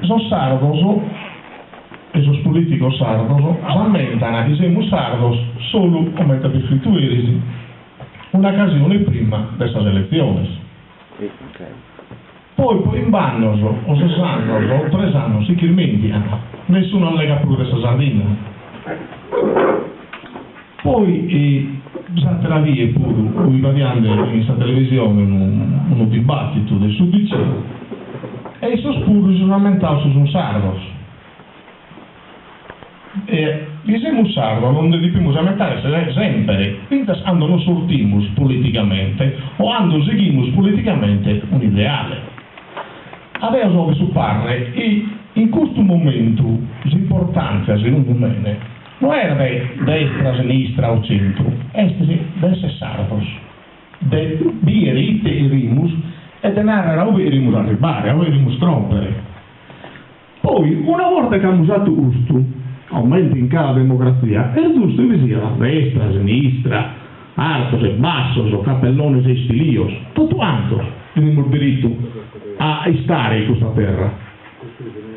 Esos sardos, esos políticos sardos, rammentano che siamo sardos solo come capifrituerisi una occasione prima de esas elecciones. Poi in vanno, o 6 anni, o 3 anni, si dimentiano, nessuno lega più questa sardina. Poi, la via pure, vedendo in questa televisione un dibattito del sudice, e i sospuri sono lamentato su sardos. E siamo sardos, non dobbiamo lamentare sempre, finché non sortiamo politicamente, o quando seguiamo politicamente un ideale. Adesso vi parla e in questo momento l'importanza secondo me non era destra, sinistra o centro, è essere sardos, di dire ite e rimus e di narrare dove rimus arrivare, dove rimus troppere. Poi, una volta che abbiamo usato questo, aumenta in cada democrazia, è giusto che sia destra, sinistra, altos e bassos, o cappellones e stilios, tutto quanto abbiamo il diritto a stare in questa terra,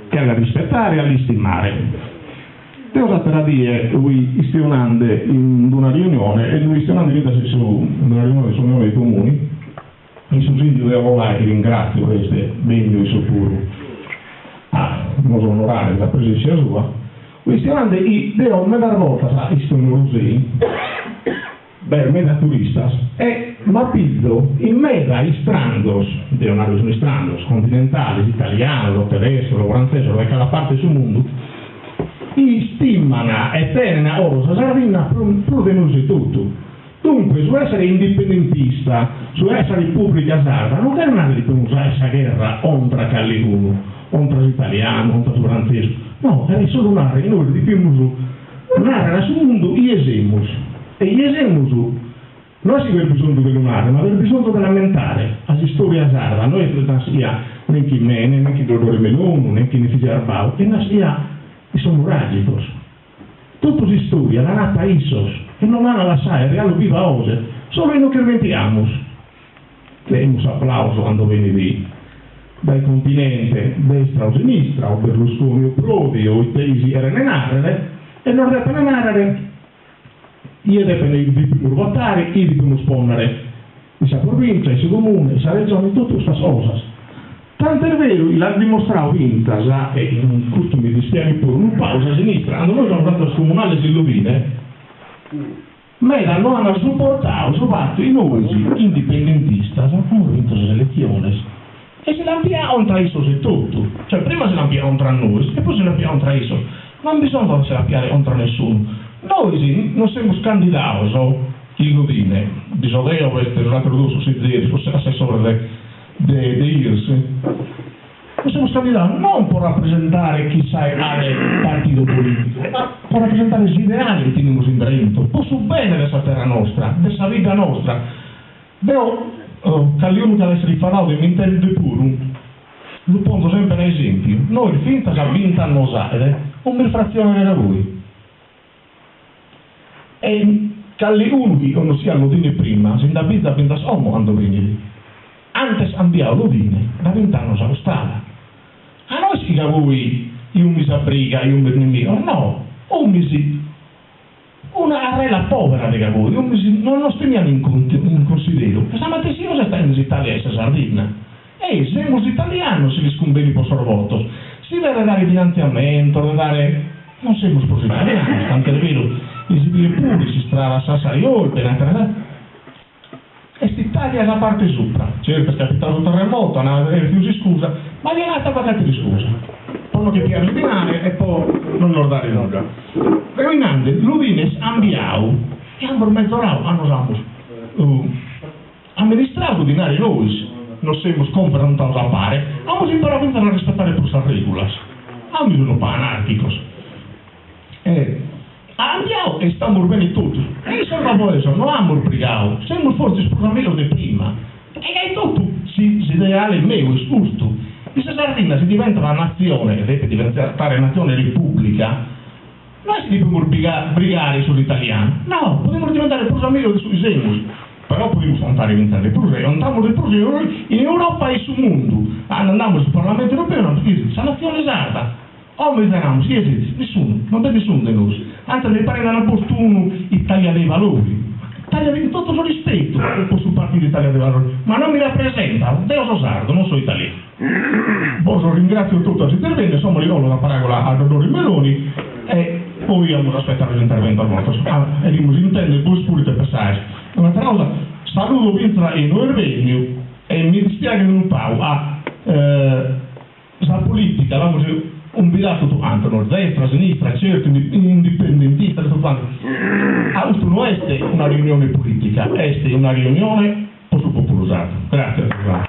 che a rispettare e a stimare. Devo per dire, lui stiamo andando in una riunione, e lui stiamo andando in una riunione dell'Unione dei Comuni, in sussidio di lavorare, ringrazio questo bene di sicuro, non sono onorare la presenza sua, lui stiamo andando e devo una volta a questo museo, per me da turistas, e mapizzo in mezzo i strandos, devono essere strandos, continentali, italiano, tedesco, francese, da cada parte del mondo, i stimano e tengono oro la sardina più di tutto. Dunque, su essere indipendentista, su essere Repubblica Sarda, non è nada di usare questa guerra contro Callicuno, contro l'italiano, contro il francese. No, è solo un'area che noi dobbiamo narrare sul mondo gli esemus. E gli esemus non si aveva bisogno di lunare, ma aveva bisogno di lamentare la storia sarda. Noi non sia neanche in me, neanche in Dolore Melone, neanche in Figi Arbau, e non sia i somoragicos. Tutta la storia la nata Isos, e non hanno la sai, regalo viva ose, solo noi che inventiamo. Teniamo applauso quando vieni lì, dal continente, destra o sinistra, o Berlusconi o Prodi, o i paesi RNR, e non devono narrare. Io devo votare, io devo sponnere questa provincia, questa comune, questa regione, tutte queste cose. Tanto è vero, l'ha dimostrato vinta, e in questo mi dispiace pure, un pausa a sinistra, quando noi siamo andati al comunale di Lubine, ma non hanno supportato, soprattutto i noi indipendentisti, hanno vinto le elezioni. E se l'ampliamo tra i e tutto, cioè prima se l'ampliamo tra noi e poi se l'ampliamo tra i non bisogna se l'ampliare contro nessuno. Noi non siamo candidati in Lubine, bisogna essere un altro due su zeri, forse assessore di IRS. Non siamo candidati non per rappresentare chissà il partito politico, ma per rappresentare gli ideali che teniamo in Trento, posso bene questa terra nostra, questa vita nostra. Devo, Calliuno che avesse rifarato in intento puro, lo pongo sempre un esempio. Noi finta che vinta a nosare, una frazione era voi. E Calliuno che conosciamo l'Udine prima, sin da vita pinta sommo quando venivi. Antes ambiamo l'Udine, da 20 anni sono stata. A noi si che voi, io mi sabriga, io mi nemico, no, una arela povera di voi, non lo teniamo in considero. Stamattina si cosa sta in Italia e Sardegna? Siamo italiani, se li scombeni per sorvoto. Si deve dare finanziamento, deve dare... Non siamo sposi italiani, tanto è vero. I civili pubblici, strada Sassariol, e l'Italia è la parte sopra. Certo, è capitato un terremoto, non aveva rifiusi scusa, ma gli è nata pagata di scusa. Poi che piano ordinare e poi non ordinare nulla. Terminando, l'Udine ambiamo, e abbiamo mezz'ora, amministrato l'Udinare noi, non siamo comprare un tanto a pare, abbiamo imparato a rispettare queste regole. Abbiamo sono anarchicos. Andiamo e stiamo bene tutti. E sono voi, non abbiamo obbligato, siamo forse spostamento di prima. E è tutto, si ideale meglio, è giusto. E se Sardegna si diventa una nazione, deve diventare nazione repubblica, noi si dobbiamo brigare sull'italiano. No, dobbiamo diventare spostamento sui semi. Però dobbiamo andare a diventare pure, andiamo in Europa e sul mondo. Andiamo sul Parlamento europeo, non capisci, la nazione sa. non vediamo, sì esiste, nessuno, non c'è nessuno di noi. Anzi, mi pare opportuno Italia dei Valori. Italia di tutto il rispetto sul partito Italia dei Valori, ma non mi rappresenta, io sono sardo, non sono italiano. Poi ringrazio tutti gli interventi, insomma, gli do la parola a Dottor Meloni e poi abbiamo aspettato l'intervento al nostro. E di intende il buon spirito per passare. Un'altra cosa, saluto Vintra e Norvegno e mi dispiace un po' la politica, un bilancio tutto quanto, destra, sinistra, certo, indipendentista, tutto quanto. Non è una riunione politica, è una riunione poco popolosata. Grazie.